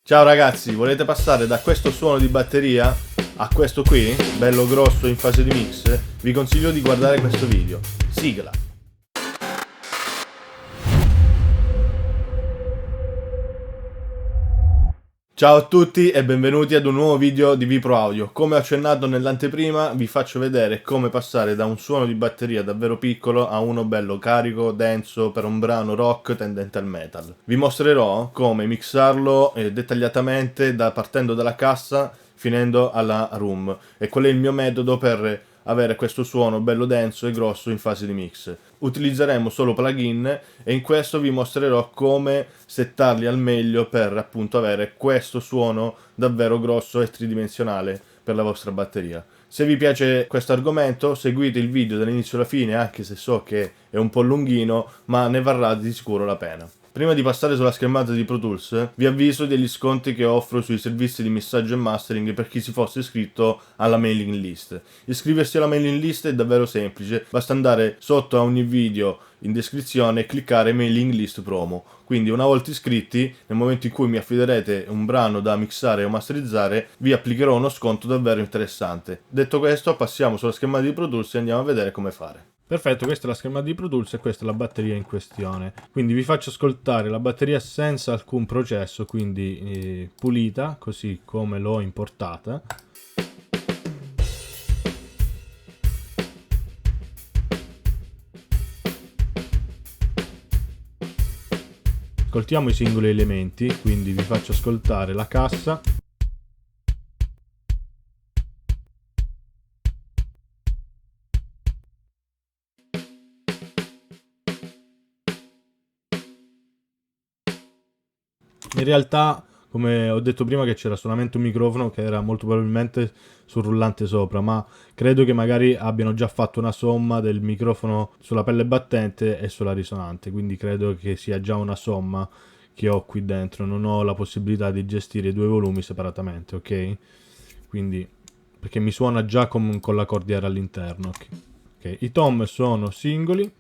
Ciao ragazzi, volete passare da questo suono di batteria a questo qui, bello grosso in fase di mix? Vi consiglio di guardare questo video. Sigla! Ciao a tutti e benvenuti ad un nuovo video di Vipro Audio. Come accennato nell'anteprima, vi faccio vedere come passare da un suono di batteria davvero piccolo a uno bello carico, denso, per un brano rock tendente al metal. Vi mostrerò come mixarlo dettagliatamente partendo dalla cassa finendo alla room e qual è il mio metodo per avere questo suono bello denso e grosso in fase di mix. Utilizzeremo solo plugin e in questo vi mostrerò come settarli al meglio per appunto avere questo suono davvero grosso e tridimensionale per la vostra batteria. Se vi piace questo argomento seguite il video dall'inizio alla fine, anche se so che è un po' lunghino, ma ne varrà di sicuro la pena. Prima di passare sulla schermata di Pro Tools, vi avviso degli sconti che offro sui servizi di missaggio e mastering per chi si fosse iscritto alla mailing list. Iscriversi alla mailing list è davvero semplice, basta andare sotto a ogni video in descrizione e cliccare mailing list promo. Quindi una volta iscritti, nel momento in cui mi affiderete un brano da mixare o masterizzare, vi applicherò uno sconto davvero interessante. Detto questo, passiamo sulla schermata di Pro Tools e andiamo a vedere come fare. Perfetto, questa è la schermata di Pro Tools e questa è la batteria in questione. Quindi vi faccio ascoltare la batteria senza alcun processo, quindi pulita, così come l'ho importata. Ascoltiamo i singoli elementi, quindi vi faccio ascoltare la cassa. In realtà, come ho detto prima, che c'era solamente un microfono che era molto probabilmente sul rullante sopra, ma credo che magari abbiano già fatto una somma del microfono sulla pelle battente e sulla risonante, quindi credo che sia già una somma che ho qui dentro, non ho la possibilità di gestire i due volumi separatamente, ok? Quindi, perché mi suona già con la cordiera all'interno. Ok, i tom sono singoli.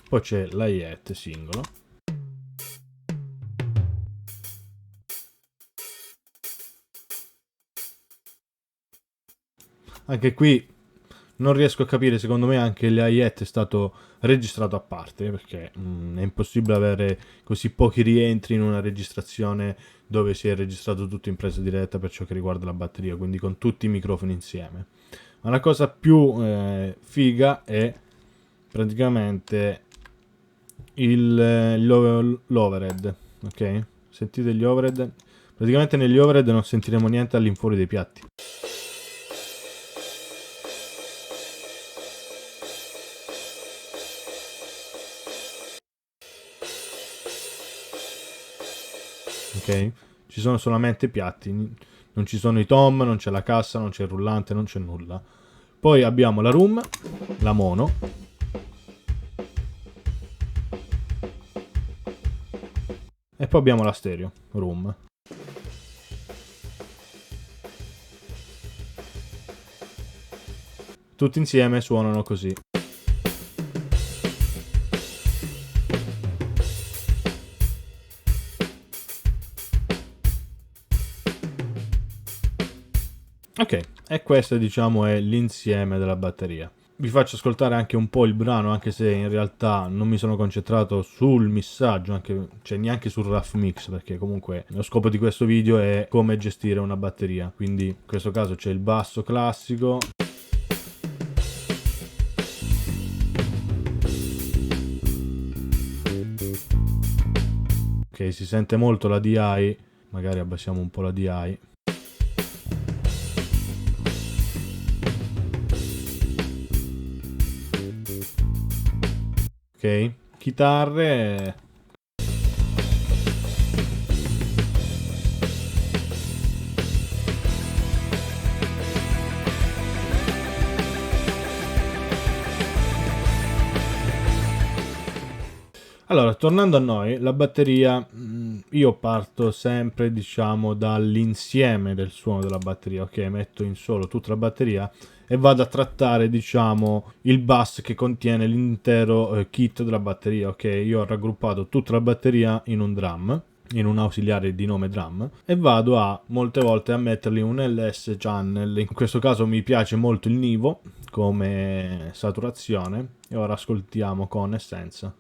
Poi c'è l'hi-hat singolo. Anche qui non riesco a capire, secondo me anche l'hi-hat è stato registrato a parte, perché è impossibile avere così pochi rientri in una registrazione dove si è registrato tutto in presa diretta per ciò che riguarda la batteria, quindi con tutti i microfoni insieme. Ma la cosa più figa è praticamente l'overhead, ok? Sentite gli overhead? Praticamente negli overhead non sentiremo niente all'infuori dei piatti. Ok? Ci sono solamente piatti, non ci sono i tom, non c'è la cassa, non c'è il rullante, non c'è nulla. Poi abbiamo la room, la mono. E poi abbiamo la stereo, room. Tutti insieme suonano così. Ok, e questo diciamo è l'insieme della batteria. Vi faccio ascoltare anche un po' il brano, anche se in realtà non mi sono concentrato sul missaggio, cioè neanche sul rough mix, perché comunque lo scopo di questo video è come gestire una batteria. Quindi in questo caso c'è il basso classico. Ok, si sente molto la DI, magari abbassiamo un po' la DI. Ok, chitarre. Allora, tornando a noi, la batteria, io parto sempre, diciamo, dall'insieme del suono della batteria, ok? Metto in solo tutta la batteria e vado a trattare, diciamo, il bus che contiene l'intero kit della batteria, ok? Io ho raggruppato tutta la batteria in un drum, in un ausiliare di nome drum, e vado a molte volte a metterli un LS channel. In questo caso mi piace molto il Nivo come saturazione, e ora ascoltiamo con Essenza.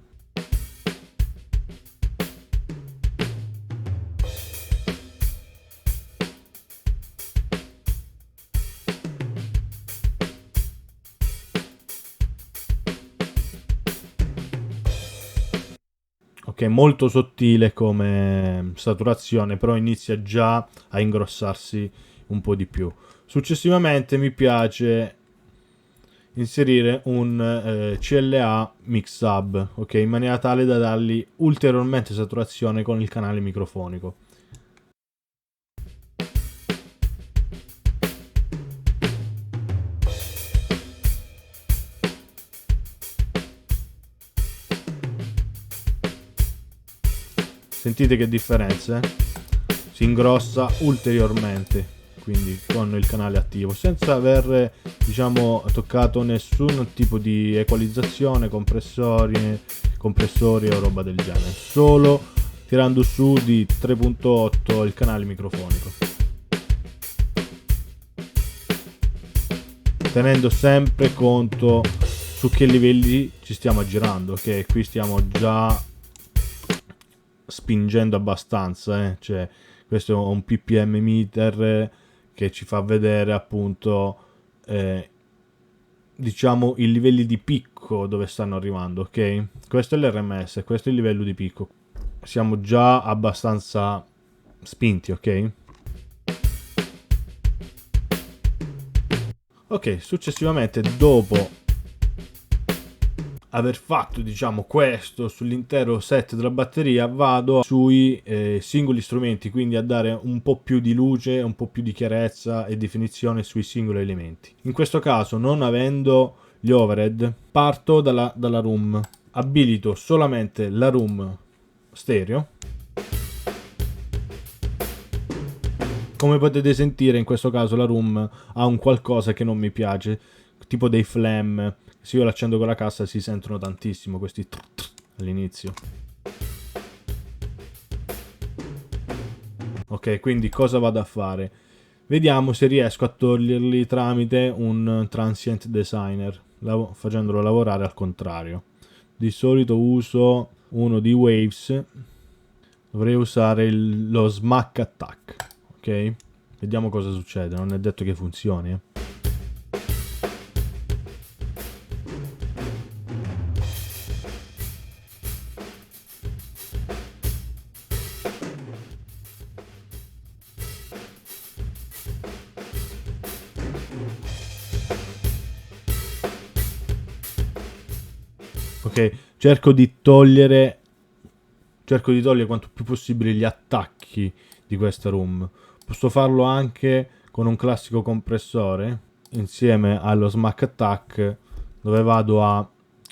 Ok, molto sottile come saturazione, però inizia già a ingrossarsi un po' di più. Successivamente mi piace inserire un CLA mix sub, ok, in maniera tale da dargli ulteriormente saturazione con il canale microfonico. Sentite che differenza, eh? Si ingrossa ulteriormente, quindi con il canale attivo, senza aver, diciamo, toccato nessun tipo di equalizzazione, compressori o roba del genere, solo tirando su di 3.8 il canale microfonico, tenendo sempre conto su che livelli ci stiamo aggirando, che qui stiamo già spingendo abbastanza, cioè questo è un ppm meter che ci fa vedere appunto diciamo i livelli di picco dove stanno arrivando, ok? Questo è l'RMS, questo è il livello di picco, siamo già abbastanza spinti, ok? Ok, successivamente dopo aver fatto, diciamo, questo sull'intero set della batteria, vado sui singoli strumenti, quindi a dare un po' più di luce, un po' più di chiarezza e definizione sui singoli elementi. In questo caso, non avendo gli overhead, parto dalla room, abilito solamente la room stereo. Come potete sentire, in questo caso la room ha un qualcosa che non mi piace, tipo dei flam. Se io l'accendo con la cassa si sentono tantissimo questi all'inizio. Ok, quindi cosa vado a fare? Vediamo se riesco a toglierli tramite un transient designer, facendolo lavorare al contrario. Di solito uso uno di Waves, dovrei usare lo Smack Attack, ok? Vediamo cosa succede, non è detto che funzioni, Ok, cerco di togliere quanto più possibile gli attacchi di questa room. Posso farlo anche con un classico compressore insieme allo Smack Attack, dove vado a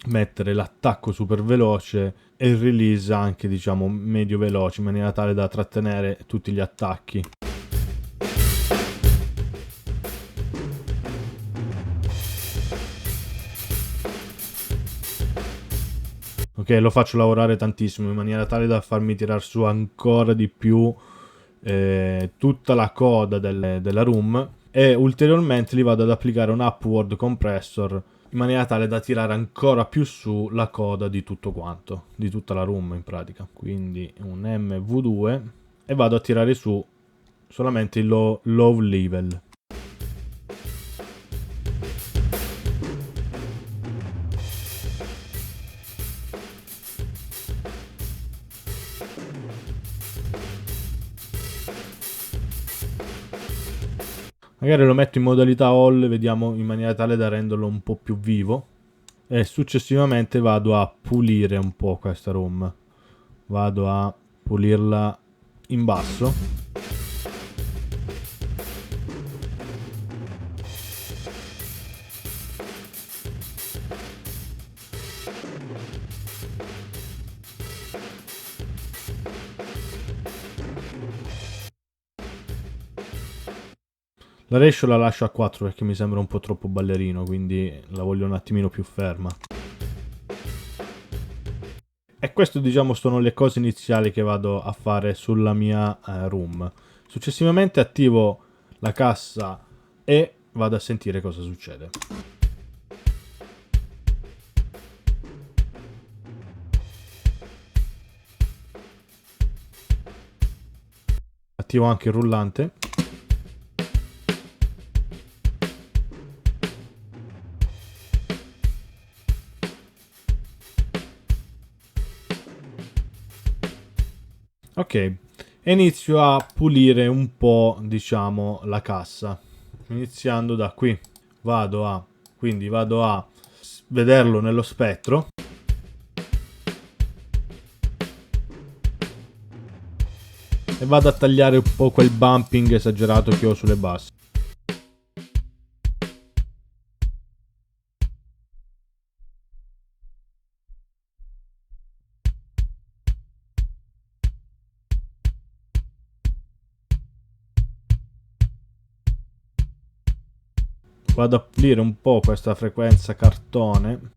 mettere l'attacco super veloce e il release anche, diciamo, medio veloce, in maniera tale da trattenere tutti gli attacchi. Ok, lo faccio lavorare tantissimo in maniera tale da farmi tirar su ancora di più tutta la coda della room, e ulteriormente li vado ad applicare un upward compressor in maniera tale da tirare ancora più su la coda di tutto quanto, di tutta la room in pratica. Quindi un MV2 e vado a tirare su solamente il low level. Magari lo metto in modalità all, vediamo, in maniera tale da renderlo un po' più vivo. E successivamente vado a pulire un po' questa room. Vado a pulirla in basso. La ratio la lascio a 4 perché mi sembra un po' troppo ballerino, quindi la voglio un attimino più ferma. E questo, diciamo, sono le cose iniziali che vado a fare sulla mia room. Successivamente attivo la cassa e vado a sentire cosa succede. Attivo anche il rullante. Ok, e inizio a pulire un po', diciamo, la cassa. Iniziando da qui. Quindi vado a vederlo nello spettro. E vado a tagliare un po' quel bumping esagerato che ho sulle basse. Vado a pulire un po' questa frequenza cartone.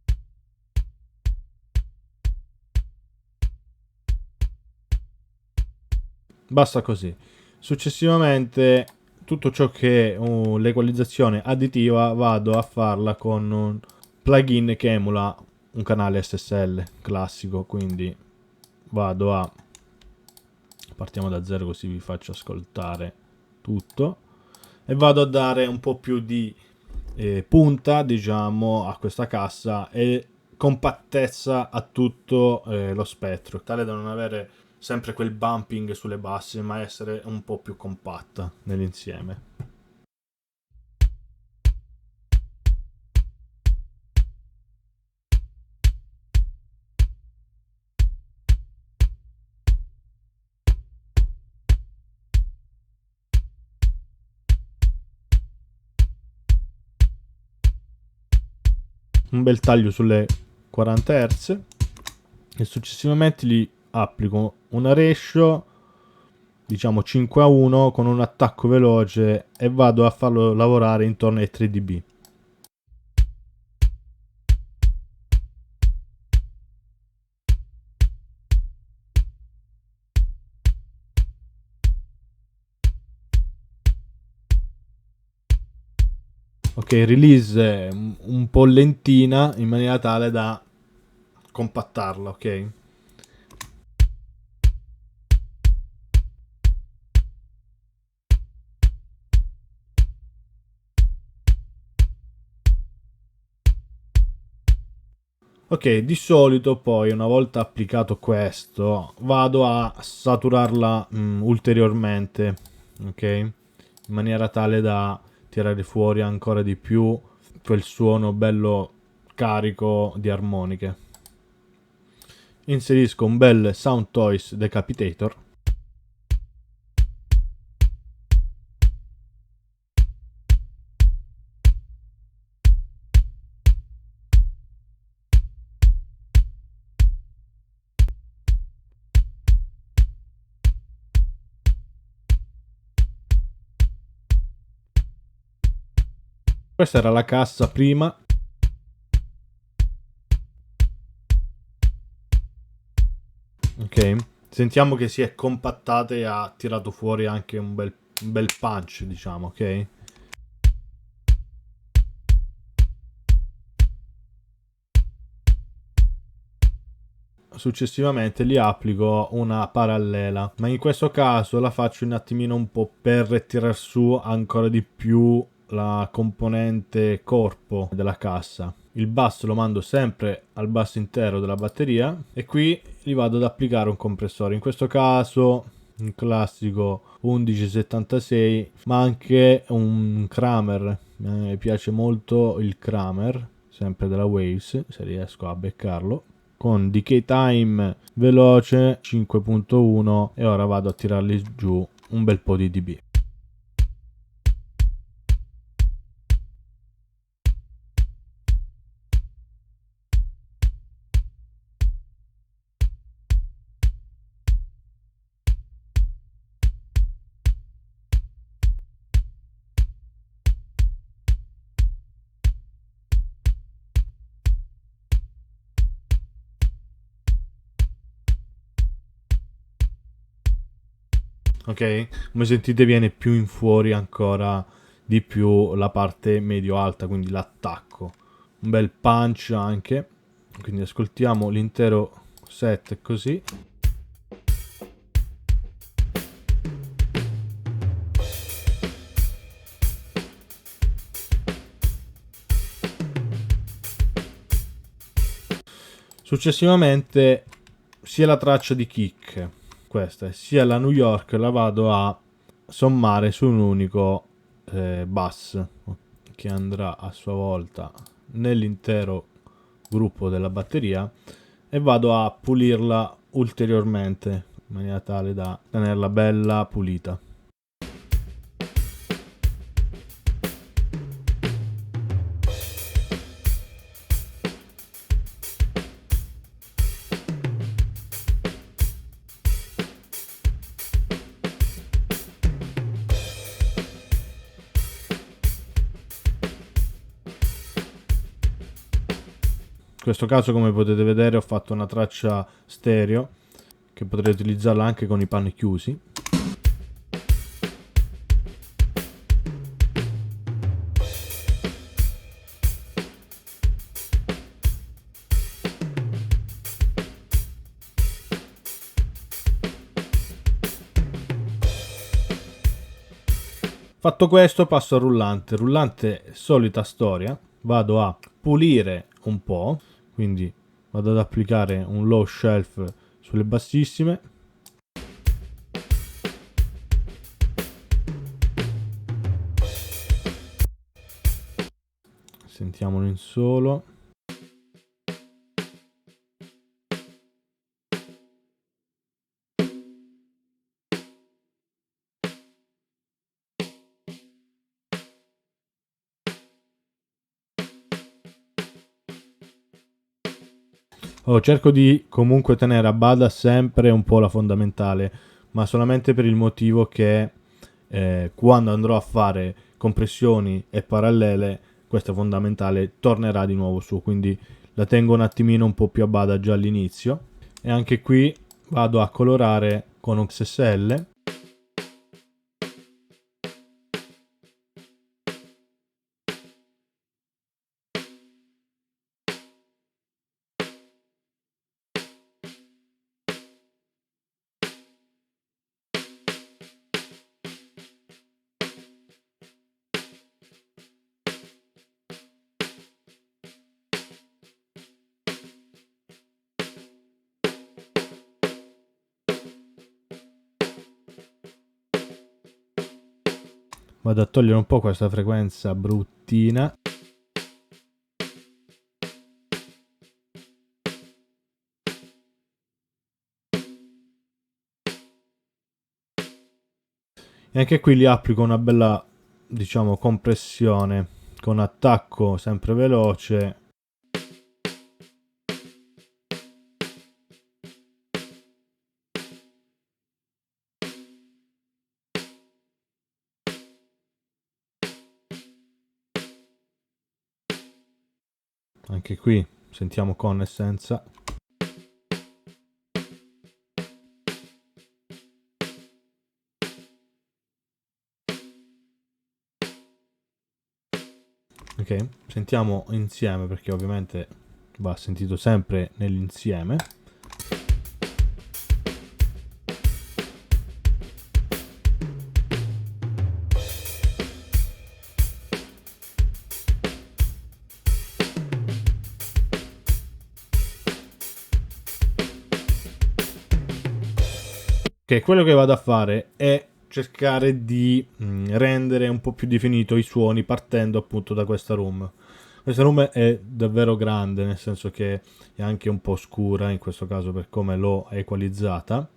Basta così. Successivamente tutto ciò che è l'equalizzazione additiva vado a farla con un plugin che emula un canale SSL classico, quindi vado a partiamo da zero così vi faccio ascoltare tutto e vado a dare un po' più di punta, diciamo, a questa cassa e compattezza a tutto lo spettro, tale da non avere sempre quel bumping sulle basse, ma essere un po' più compatta nell'insieme. Un bel taglio sulle 40 Hz e successivamente gli applico una ratio, diciamo 5 a 1 con un attacco veloce e vado a farlo lavorare intorno ai 3 dB. Ok, release un po' lentina in maniera tale da compattarla, ok? Ok, di solito poi una volta applicato questo vado a saturarla ulteriormente, ok? In maniera tale da tirare fuori ancora di più quel suono bello carico di armoniche. Inserisco un bel Sound Toys Decapitator. Questa era la cassa prima. Ok, sentiamo che si è compattata e ha tirato fuori anche un bel punch, diciamo, ok? Successivamente gli applico una parallela, ma in questo caso la faccio un attimino un po' per tirar su ancora di più la componente corpo della cassa. Il basso lo mando sempre al basso intero della batteria e qui gli vado ad applicare un compressore, in questo caso un classico 1176, ma anche un Kramer. Mi piace molto il Kramer, sempre della Waves, se riesco a beccarlo, con decay time veloce 5.1 e ora vado a tirarli giù un bel po' di dB. ok? Come sentite viene più in fuori ancora di più la parte medio-alta, quindi l'attacco. Un bel punch anche, quindi ascoltiamo l'intero set così. Successivamente sia la traccia di kick, questa, sia la New York la vado a sommare su un unico bass che andrà a sua volta nell'intero gruppo della batteria e vado a pulirla ulteriormente in maniera tale da tenerla bella pulita. In questo caso, come potete vedere, ho fatto una traccia stereo che potrete utilizzarla anche con i panni chiusi. Fatto questo passo al rullante. Rullante, solita storia, vado a pulire un po', quindi vado ad applicare un low shelf sulle bassissime. Sentiamolo in solo. Cerco di comunque tenere a bada sempre un po' la fondamentale, ma solamente per il motivo che quando andrò a fare compressioni e parallele, questa fondamentale tornerà di nuovo su, quindi la tengo un attimino un po' più a bada già all'inizio. E anche qui vado a colorare con un XSL. Vado a togliere un po' questa frequenza bruttina. E anche qui gli applico una bella, diciamo, compressione con attacco sempre veloce. Anche qui sentiamo con e senza. Ok, sentiamo insieme perché ovviamente va sentito sempre nell'insieme. Ok, quello che vado a fare è cercare di rendere un po' più definito i suoni partendo appunto da questa room. Questa room è davvero grande, nel senso che è anche un po' scura in questo caso per come l'ho equalizzata.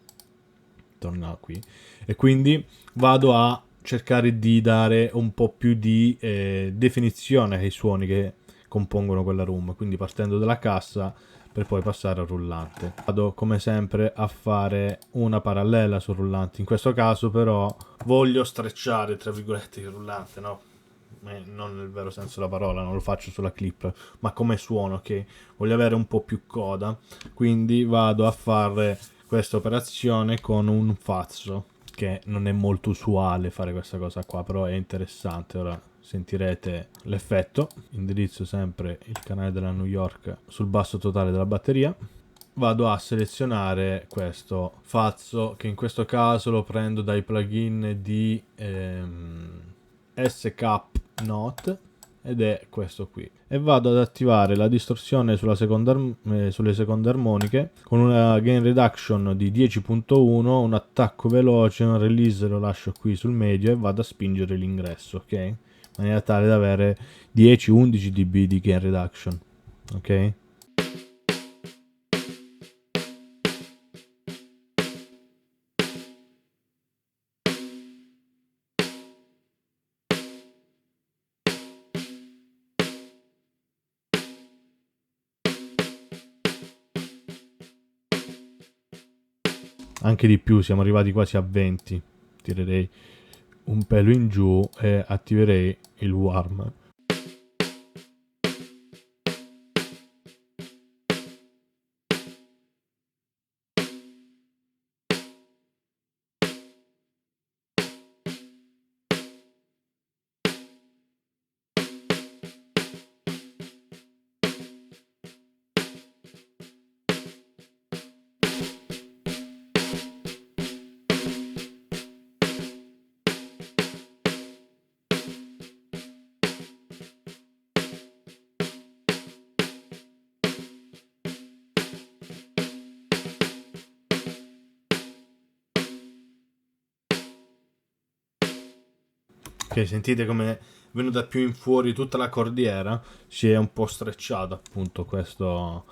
Torna qui. E quindi vado a cercare di dare un po' più di definizione ai suoni che compongono quella room, quindi partendo dalla cassa per poi passare al rullante. Vado come sempre a fare una parallela sul rullante, in questo caso però voglio strecciare tra virgolette il rullante, no? Non nel vero senso della parola, non lo faccio sulla clip, ma come suono, che voglio avere un po' più coda, quindi vado a fare questa operazione con un fazzo, che non è molto usuale fare questa cosa qua, però è interessante. Ora sentirete l'effetto. Indirizzo sempre il canale della New York sul basso totale della batteria. Vado a selezionare questo fazzo, che in questo caso lo prendo dai plugin di SCAP Note, ed è questo qui, e vado ad attivare la distorsione sulle seconde armoniche con una gain reduction di 10.1, un attacco veloce, un release lo lascio qui sul medio e vado a spingere l'ingresso, ok, in maniera tale da avere 10-11 dB di gain reduction, ok. Anche di più, siamo arrivati quasi a 20. Tirerei un pelo in giù e attiverei il warm. Ok, sentite come è venuta più in fuori tutta la cordiera, si è un po' strecciato appunto questo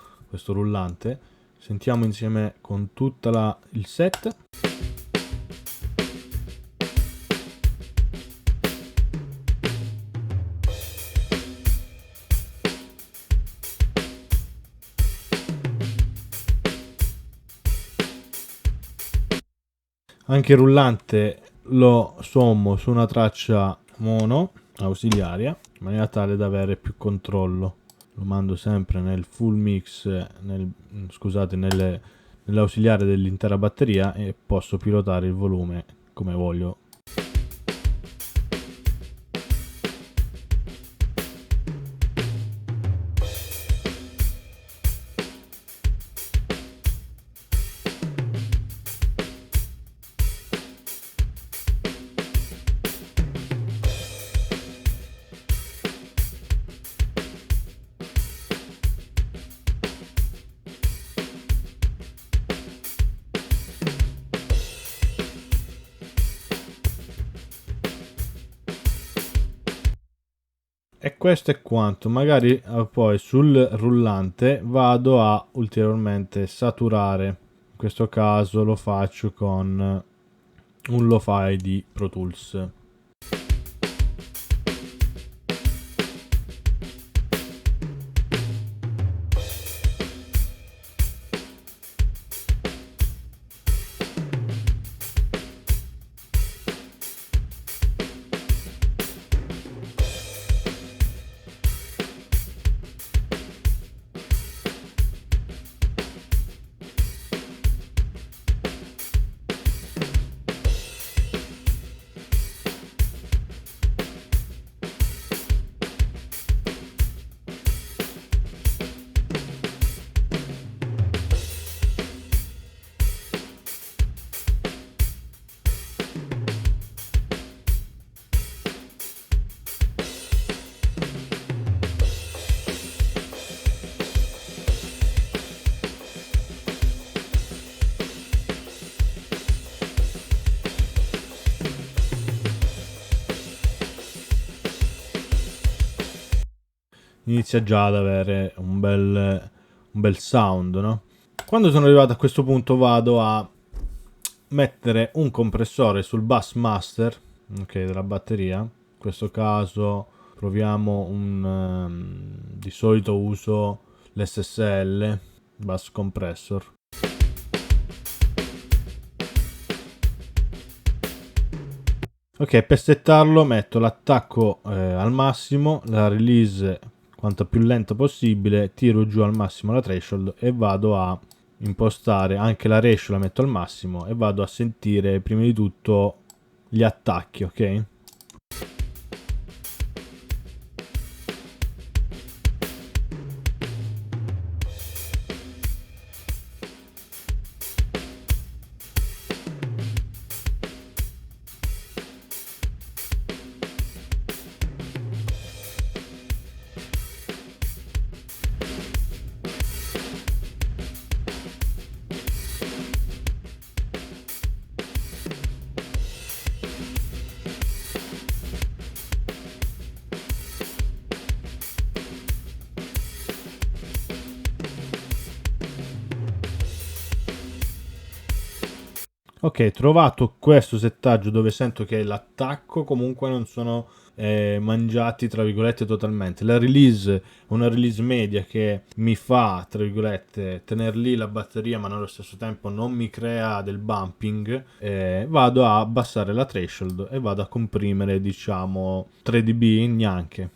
rullante. Sentiamo insieme con tutta il set. Anche il rullante lo sommo su una traccia mono ausiliaria in maniera tale da avere più controllo. Lo mando sempre nel full mix, nell'ausiliare dell'intera batteria, e posso pilotare il volume come voglio. E questo è quanto. Magari poi sul rullante vado a ulteriormente saturare. In questo caso lo faccio con un lo-fi di Pro Tools. Inizia già ad avere un bel sound, no? Quando sono arrivato a questo punto vado a mettere un compressore sul bus master, ok, della batteria. In questo caso proviamo di solito uso l'SSL bus compressor. Ok, per settarlo metto l'attacco al massimo, la release quanto più lenta possibile, tiro giù al massimo la threshold e vado a impostare anche la ratio, la metto al massimo e vado a sentire prima di tutto gli attacchi, ok? Ok, trovato questo settaggio dove sento che l'attacco comunque non sono mangiati tra virgolette totalmente. La release è una release media che mi fa tra virgolette tenere lì la batteria ma nello stesso tempo non mi crea del bumping. Vado a abbassare la threshold e vado a comprimere diciamo 3 dB neanche.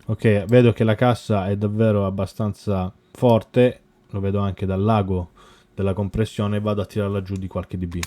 Ok, vedo che la cassa è davvero abbastanza forte, lo vedo anche dal lago della compressione, vado a tirarla giù di qualche dB.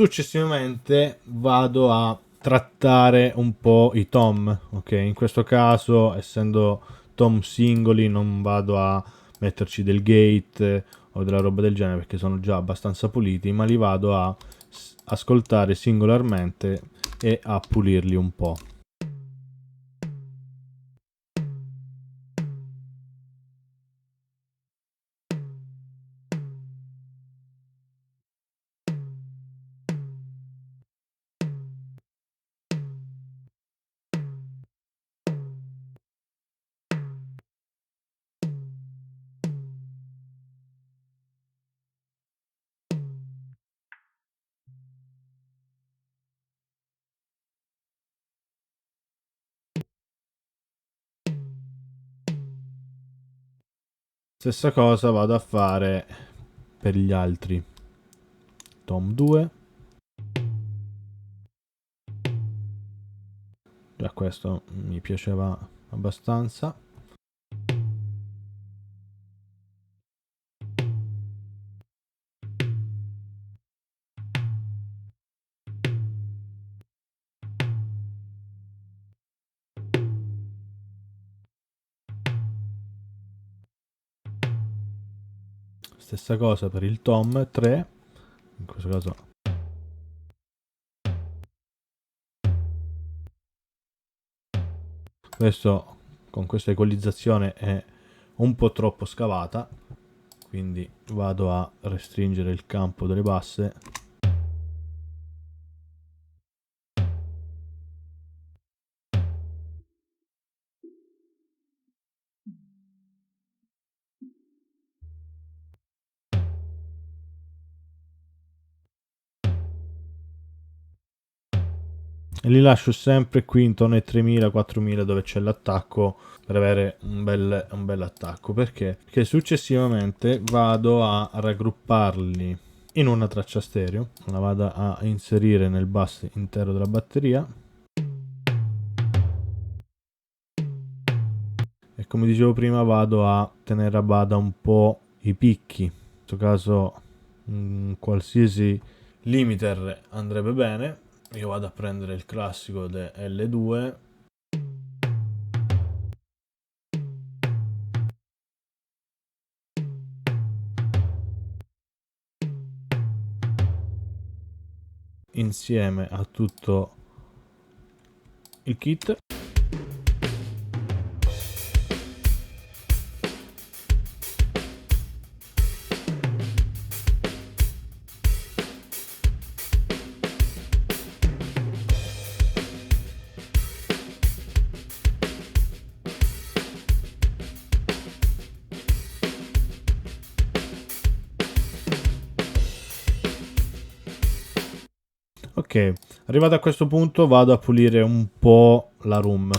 Successivamente vado a trattare un po' i tom, ok? In questo caso, essendo tom singoli, non vado a metterci del gate o della roba del genere perché sono già abbastanza puliti, ma li vado a ascoltare singolarmente e a pulirli un po'. Stessa cosa vado a fare per gli altri tom 2. Già questo mi piaceva abbastanza. Stessa cosa per il tom 3. In questo caso questo con questa equalizzazione è un po' troppo scavata, quindi vado a restringere il campo delle basse. E li lascio sempre qui intorno ai 3000-4000 dove c'è l'attacco per avere un bel attacco. Perché? Perché successivamente vado a raggrupparli in una traccia stereo, la vado a inserire nel bus intero della batteria e come dicevo prima vado a tenere a bada un po' i picchi. In questo caso qualsiasi limiter andrebbe bene. Io vado a prendere il classico L2. insieme a tutto il kit. Ok, arrivato a questo punto vado a pulire un po' la room.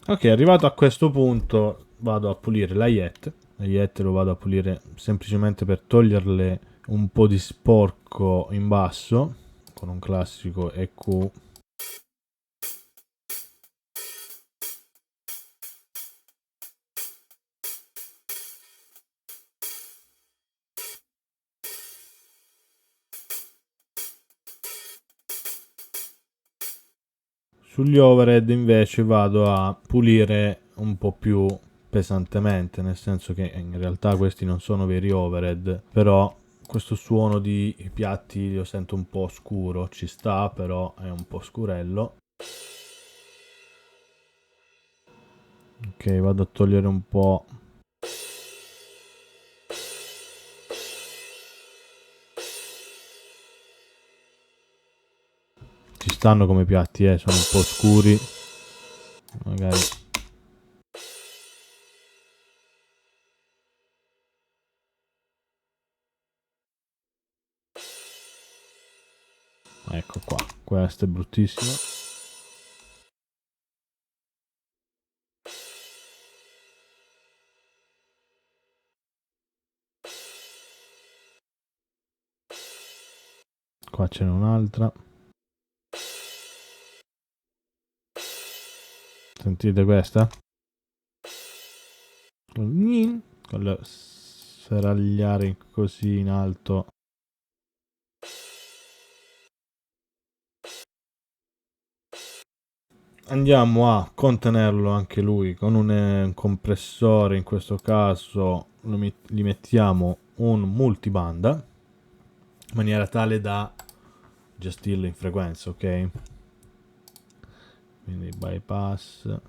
Ok, arrivato a questo punto vado a pulire l'aiette. L'aiette lo vado a pulire semplicemente per toglierle un po' di sporco in basso con un classico EQ. Sugli overhead invece vado a pulire un po' più pesantemente, nel senso che in realtà questi non sono veri overhead, però questo suono di piatti lo sento un po' scuro, ci sta, però è un po' scurello. Ok, vado a togliere un po'. Ci stanno come piatti, sono un po' scuri. Magari. Ecco qua, questo è bruttissimo. Qua ce n'è un'altra. Sentite questa? Con il sferagliare così in alto. Andiamo a contenerlo anche lui con un compressore, in questo caso gli mettiamo un multibanda in maniera tale da gestirlo in frequenza, ok? Quindi bypass.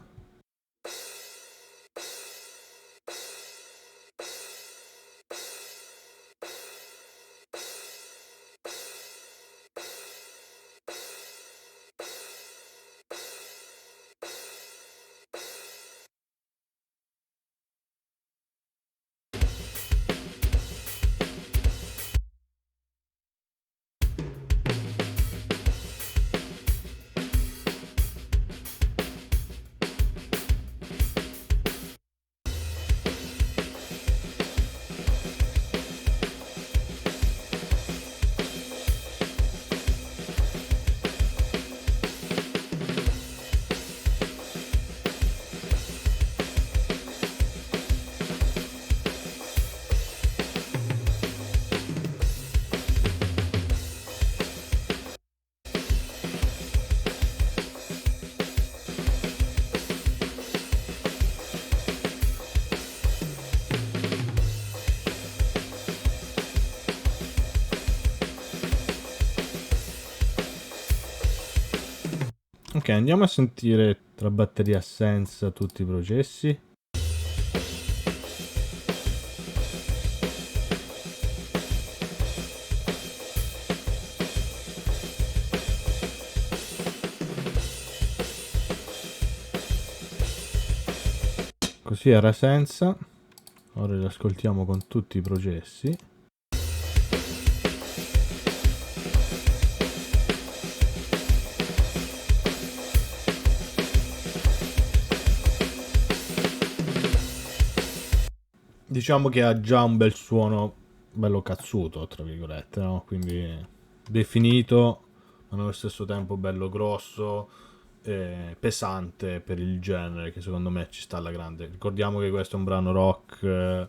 Ok, andiamo a sentire tra batteria senza tutti i processi. Così era senza. Ora li ascoltiamo con tutti i processi. Diciamo che ha già un bel suono, bello cazzuto, tra virgolette, no? Quindi definito, ma nello stesso tempo bello grosso, pesante per il genere, che secondo me ci sta alla grande. Ricordiamo che questo è un brano rock,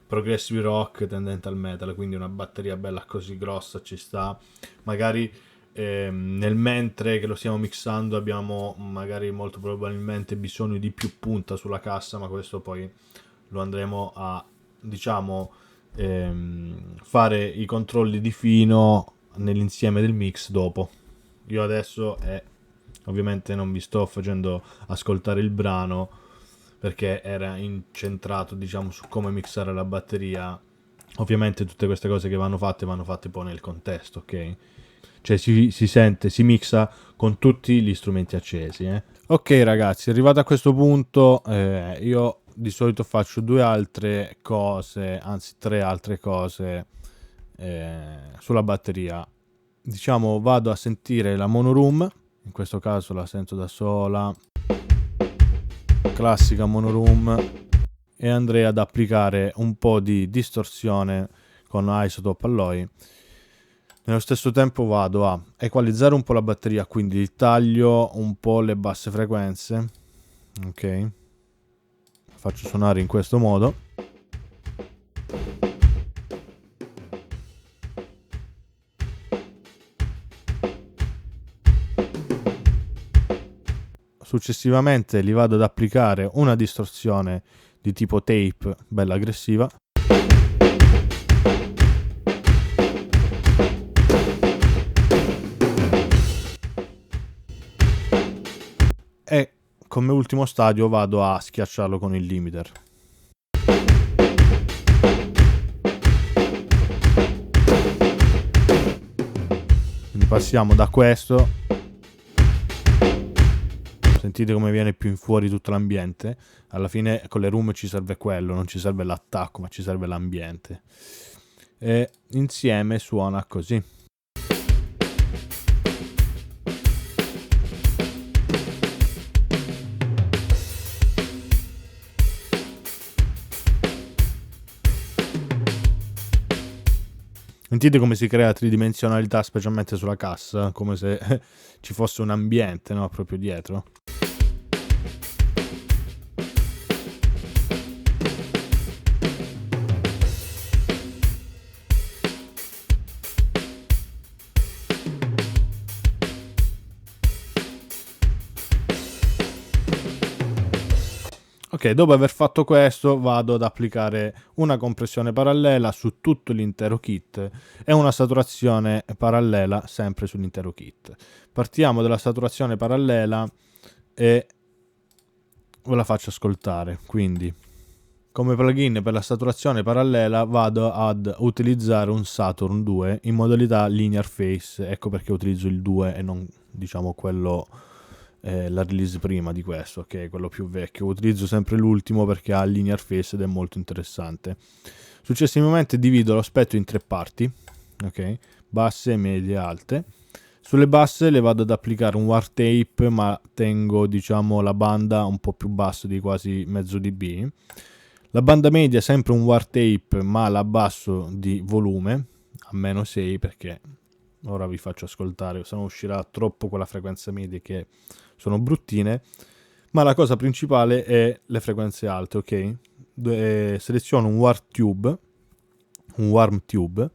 progressive rock tendente al metal, quindi una batteria bella così grossa ci sta. Magari nel mentre che lo stiamo mixando abbiamo magari molto probabilmente bisogno di più punta sulla cassa, ma questo poi lo andremo a, diciamo, fare i controlli di fino nell'insieme del mix dopo. Io adesso ovviamente non vi sto facendo ascoltare il brano perché era incentrato, diciamo, su come mixare la batteria. Ovviamente tutte queste cose che vanno fatte poi nel contesto, ok? Cioè si sente, si mixa con tutti gli strumenti accesi. Ok ragazzi, arrivato a questo punto io di solito faccio due altre cose, anzi tre altre cose sulla batteria. Diciamo vado a sentire la monoroom, in questo caso la sento da sola, classica monoroom, e andrei ad applicare un po' di distorsione con Isotope Alloy. Nello stesso tempo vado a equalizzare un po' la batteria, quindi taglio un po' le basse frequenze, ok? Faccio suonare in questo modo. Successivamente li vado ad applicare una distorsione di tipo tape bella aggressiva. E come ultimo stadio vado a schiacciarlo con il limiter. Quindi passiamo da questo, sentite come viene più in fuori tutto l'ambiente. Alla fine con le room ci serve quello, non ci serve l'attacco, ma ci serve l'ambiente. E insieme suona così. Sentite come si crea tridimensionalità, specialmente sulla cassa, come se ci fosse un ambiente, no? Proprio dietro. Ok, dopo aver fatto questo vado ad applicare una compressione parallela su tutto l'intero kit e una saturazione parallela sempre sull'intero kit. Partiamo dalla saturazione parallela e ve la faccio ascoltare. Quindi, come plugin per la saturazione parallela vado ad utilizzare un Saturn 2 in modalità linear phase. Ecco perché utilizzo il 2 e non, diciamo, quello la release prima di questo, ok, quello più vecchio. Utilizzo sempre l'ultimo perché ha linear phase ed è molto interessante. Successivamente divido lo spettro in tre parti, ok, basse, medie, alte. Sulle basse le vado ad applicare un war tape, ma tengo, diciamo, la banda un po' più bassa di quasi mezzo dB. La banda media sempre un war tape, ma la abbasso di volume a meno 6 perché ora vi faccio ascoltare, se no uscirà troppo quella frequenza media che sono bruttine. Ma la cosa principale è le frequenze alte, ok? Seleziono un warm tube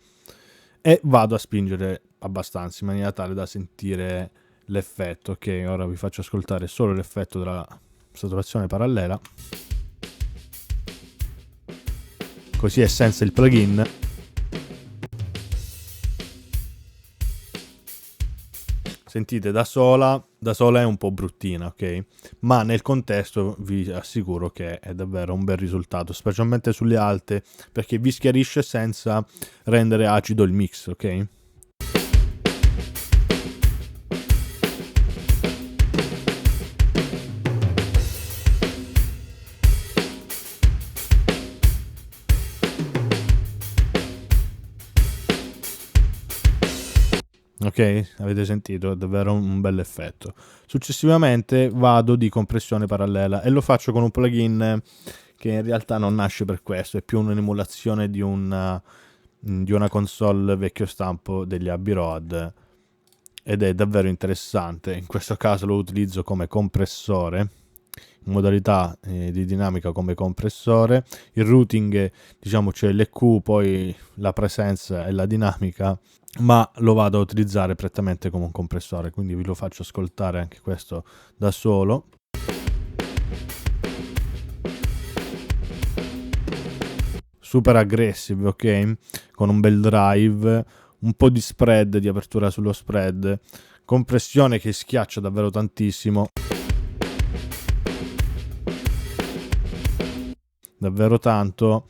e vado a spingere abbastanza in maniera tale da sentire l'effetto. Ok, ora vi faccio ascoltare solo l'effetto della saturazione parallela, così è senza il plugin. Sentite, da sola è un po' bruttina, ok? Ma nel contesto vi assicuro che è davvero un bel risultato, specialmente sulle alte, perché vi schiarisce senza rendere acido il mix, ok? Ok, avete sentito? È davvero un bel effetto. Successivamente vado di compressione parallela e lo faccio con un plugin che in realtà non nasce per questo, è più un'emulazione di una console vecchio stampo degli Abbey Road ed è davvero interessante. In questo caso lo utilizzo come compressore, in modalità di dinamica come compressore. Il routing, diciamo, c'è l'EQ, poi la presenza e la dinamica, ma lo vado a utilizzare prettamente come un compressore, quindi vi lo faccio ascoltare anche questo da solo. Super aggressive, ok? Con un bel drive, un po' di spread, di apertura sullo spread, compressione che schiaccia davvero tantissimo, davvero tanto,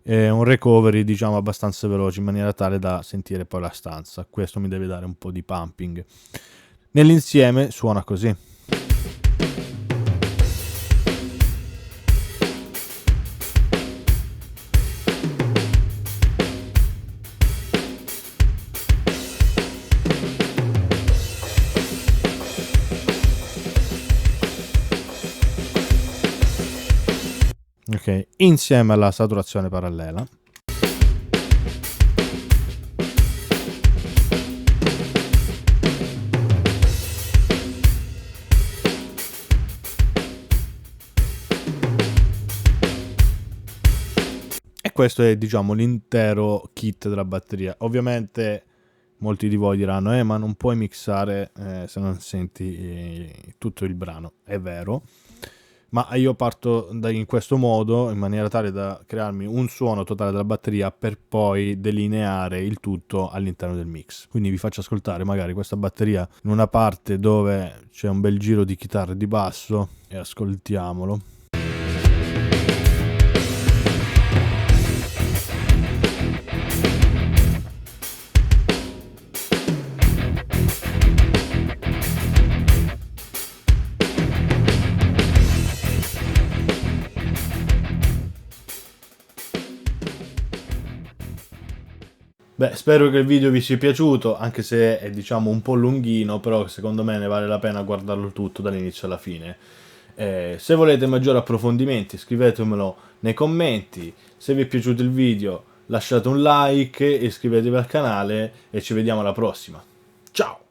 e un recovery diciamo abbastanza veloce in maniera tale da sentire poi la stanza. Questo mi deve dare un po' di pumping. Nell'insieme suona così. Ok, insieme alla saturazione parallela. E questo è, diciamo, l'intero kit della batteria. Ovviamente molti di voi diranno, ma non puoi mixare se non senti tutto il brano. È vero, ma io parto in questo modo, in maniera tale da crearmi un suono totale della batteria per poi delineare il tutto all'interno del mix. Quindi vi faccio ascoltare magari questa batteria in una parte dove c'è un bel giro di chitarra e di basso e ascoltiamolo. Beh, spero che il video vi sia piaciuto, anche se è diciamo un po' lunghino, però secondo me ne vale la pena guardarlo tutto dall'inizio alla fine. Se volete maggiori approfondimenti scrivetemelo nei commenti, se vi è piaciuto il video lasciate un like, iscrivetevi al canale e ci vediamo alla prossima. Ciao!